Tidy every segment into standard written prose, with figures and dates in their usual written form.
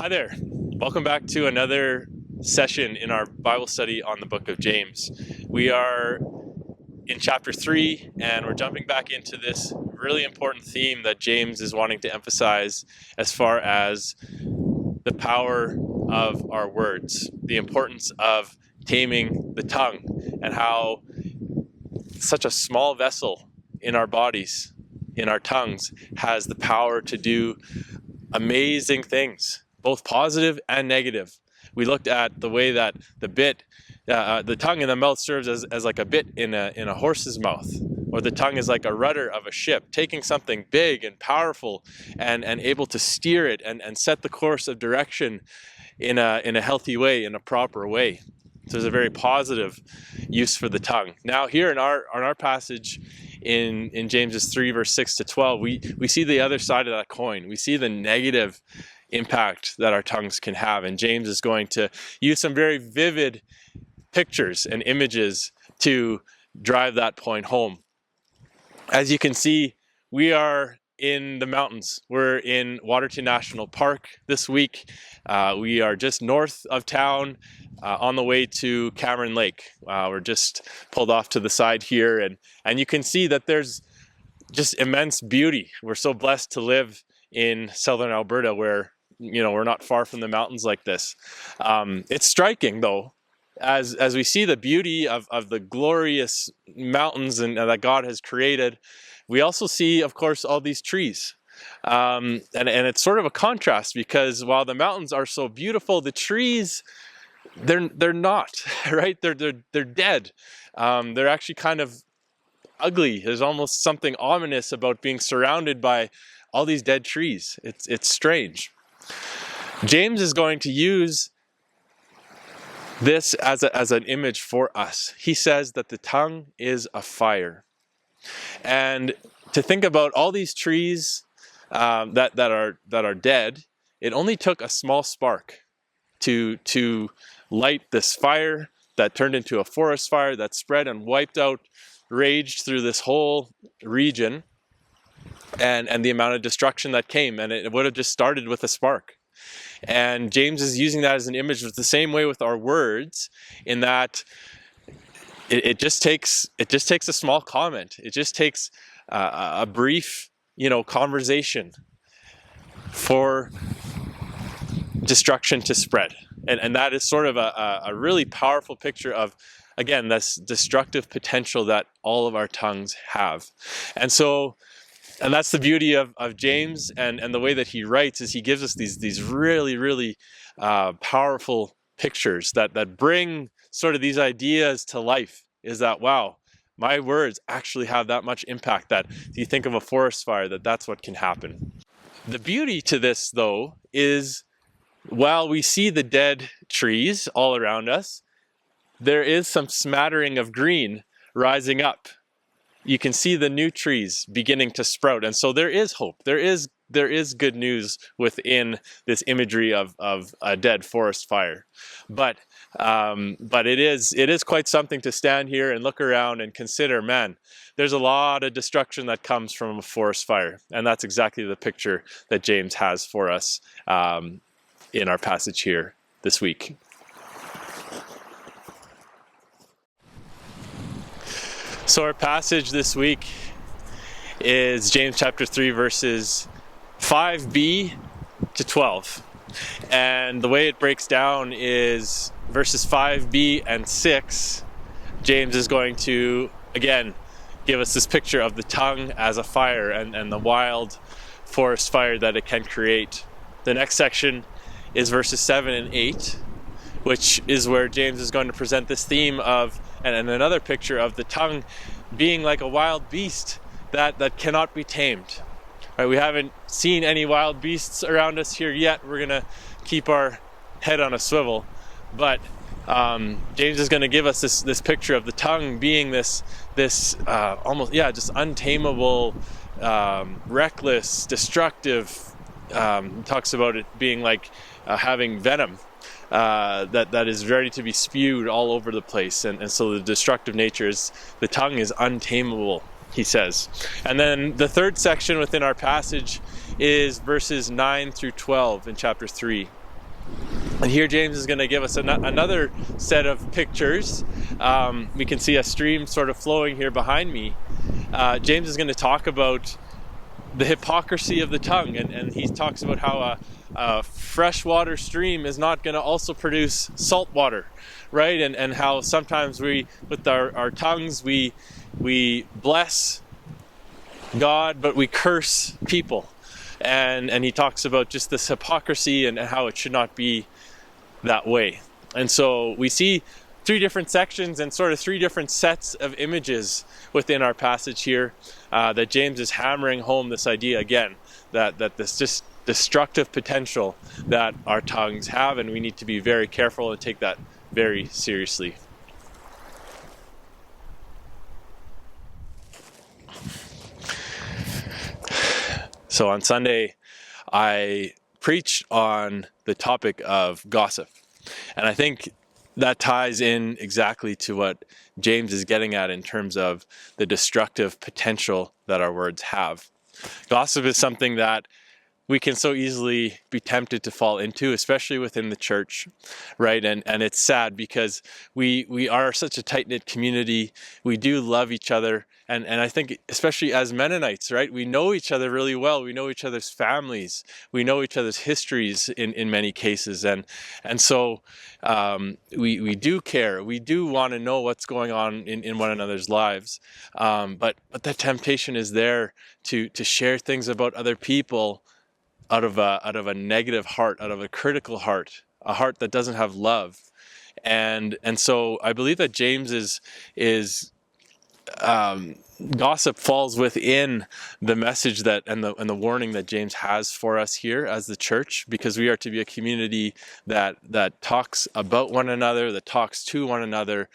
Hi there. Welcome back to another session in our Bible study on the book of James. We are in chapter 3 and we're jumping back into this really important theme that James is wanting to emphasize as far as the power of our words, the importance of taming the tongue, and how such a small vessel in our bodies, in our tongues, has the power to do amazing things, both positive and negative. We looked at the way that the tongue in the mouth serves as like a bit in a horse's mouth, or the tongue is like a rudder of a ship, taking something big and powerful and able to steer it and set the course of direction in a healthy way, in a proper way. So there's a very positive use for the tongue. Now here in our passage in James 3 verse 6 to 12, we see the other side of that coin. We see the negative impact that our tongues can have, and James is going to use some very vivid pictures and images to drive that point home. As you can see, we are in the mountains. We're in Waterton National Park this week. We are just north of town, on the way to Cameron Lake. We're just pulled off to the side here, and you can see that there's just immense beauty. We're so blessed to live in southern Alberta, where we're not far from the mountains like this. It's striking though, as we see the beauty of the glorious mountains and that God has created. We also see, of course, all these trees. And it's sort of a contrast, because while the mountains are so beautiful, the trees, they're not, right? They're dead. They're actually kind of ugly. There's almost something ominous about being surrounded by all these dead trees. It's strange. James is going to use this as an image for us. He says that the tongue is a fire. And to think about all these trees that are dead, it only took a small spark to light this fire that turned into a forest fire that spread and wiped out, raged through this whole region, and the amount of destruction that came. And it would have just started with a spark. And James is using that as an image the same way with our words, in that it just takes a small comment. It just takes a brief, conversation for destruction to spread. And that is sort of a really powerful picture of, again, this destructive potential that all of our tongues have. And that's the beauty of James and the way that he writes, is he gives us these really, really powerful pictures that bring sort of these ideas to life. Is that, wow, my words actually have that much impact, that if you think of a forest fire, that's what can happen. The beauty to this, though, is while we see the dead trees all around us, there is some smattering of green rising up. You can see the new trees beginning to sprout, and so there is hope. There is good news within this imagery of a dead forest fire. But it is quite something to stand here and look around and consider, man, there's a lot of destruction that comes from a forest fire, and that's exactly the picture that James has for us in our passage here this week. So our passage this week is James chapter 3 verses 5b to 12. And the way it breaks down is verses 5b and 6. James is going to, again, give us this picture of the tongue as a fire and the wild forest fire that it can create. The next section is verses 7 and 8, which is where James is going to present this theme of, and another picture of the tongue being like a wild beast that cannot be tamed. Right, we haven't seen any wild beasts around us here yet. We're going to keep our head on a swivel. But James is going to give us this picture of the tongue being this almost, just untamable, reckless, destructive. He talks about it being like having venom that is ready to be spewed all over the place. And so the destructive nature is, the tongue is untamable, he says. And then the third section within our passage is verses 9 through 12 in chapter 3. And here James is going to give us another set of pictures. We can see a stream sort of flowing here behind me. James is going to talk about the hypocrisy of the tongue, and he talks about how a freshwater stream is not going to also produce salt water, right? And how sometimes we, with our tongues, we bless God, but we curse people. And he talks about just this hypocrisy and how it should not be that way. And so we see three different sections and sort of three different sets of images within our passage here, that James is hammering home this idea again, that this just destructive potential that our tongues have, and we need to be very careful and take that very seriously. So on Sunday, I preached on the topic of gossip. And I think that ties in exactly to what James is getting at in terms of the destructive potential that our words have. Gossip is something that we can so easily be tempted to fall into, especially within the church, right? And it's sad because we are such a tight-knit community. We do love each other. And I think especially as Mennonites, right? We know each other really well. We know each other's families. We know each other's histories in many cases. And so we do care. We do want to know what's going on in one another's lives. But the temptation is there to share things about other people out of a negative heart, out of a critical heart, a heart that doesn't have love. And so I believe that James is gossip falls within the message that and the warning that James has for us here as the church, because we are to be a community that talks about one another, that talks to one another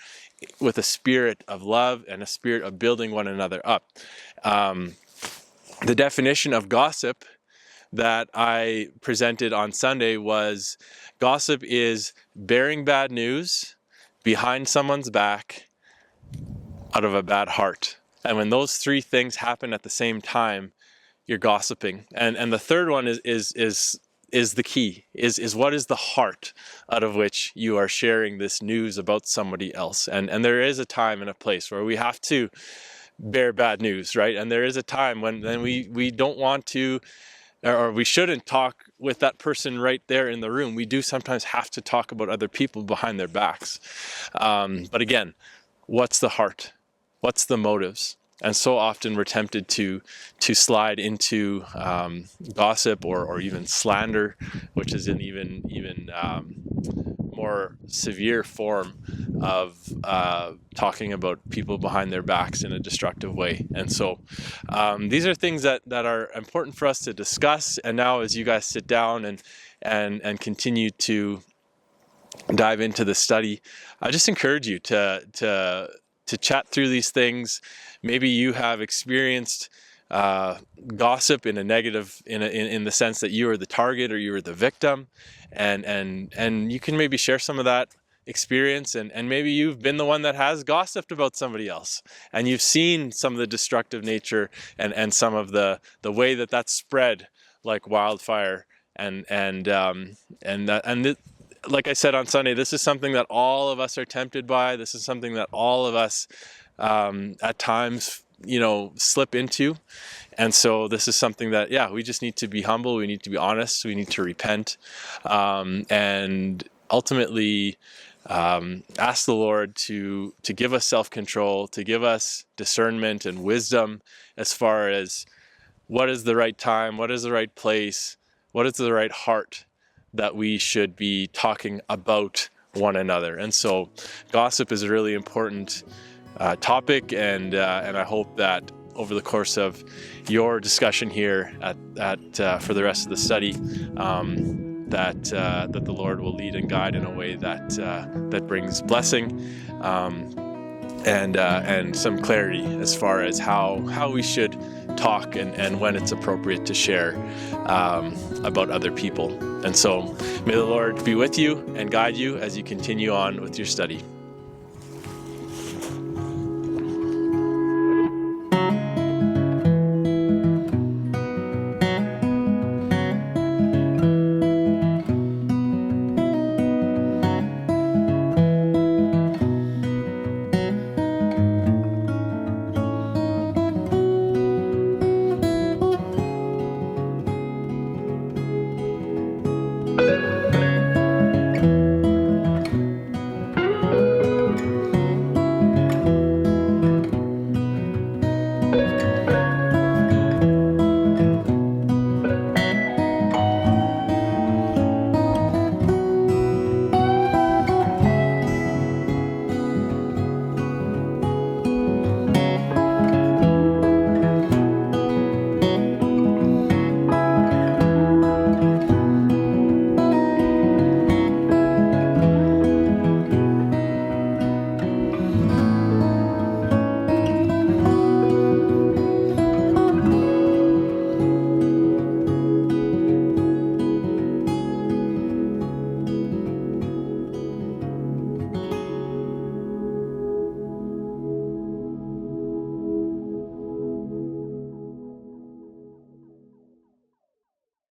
with a spirit of love and a spirit of building one another up. The definition of gossip that I presented on Sunday was gossip is bearing bad news behind someone's back out of a bad heart. And when those three things happen at the same time, you're gossiping. And the third one is the key, is what is the heart out of which you are sharing this news about somebody else. And there is a time and a place where we have to bear bad news, right? And there is a time when we don't want to, or we shouldn't talk with that person right there in the room. We do sometimes have to talk about other people behind their backs. But again, what's the heart? What's the motives? And so often we're tempted to slide into gossip or even slander, which is an even more severe form of talking about people behind their backs in a destructive way. And so these are things that are important for us to discuss. And now as you guys sit down and continue to dive into the study, I just encourage you to chat through these things. Maybe you have experienced gossip in a negative, in the sense that you are the target or you are the victim, and you can maybe share some of that experience, and maybe you've been the one that has gossiped about somebody else, and you've seen some of the destructive nature and some of the way that's spread like wildfire, like I said on Sunday, this is something that all of us are tempted by. This is something that all of us at times, slip into. And so this is something that, we just need to be humble. We need to be honest. We need to repent. And ultimately ask the Lord to give us self-control, to give us discernment and wisdom as far as what is the right time, what is the right place, what is the right heart that we should be talking about one another. And so gossip is a really important topic, and I hope that over the course of your discussion here for the rest of the study, that the Lord will lead and guide in a way that brings blessing and some clarity as far as how we should talk and when it's appropriate to share about other people. And so may the Lord be with you and guide you as you continue on with your study.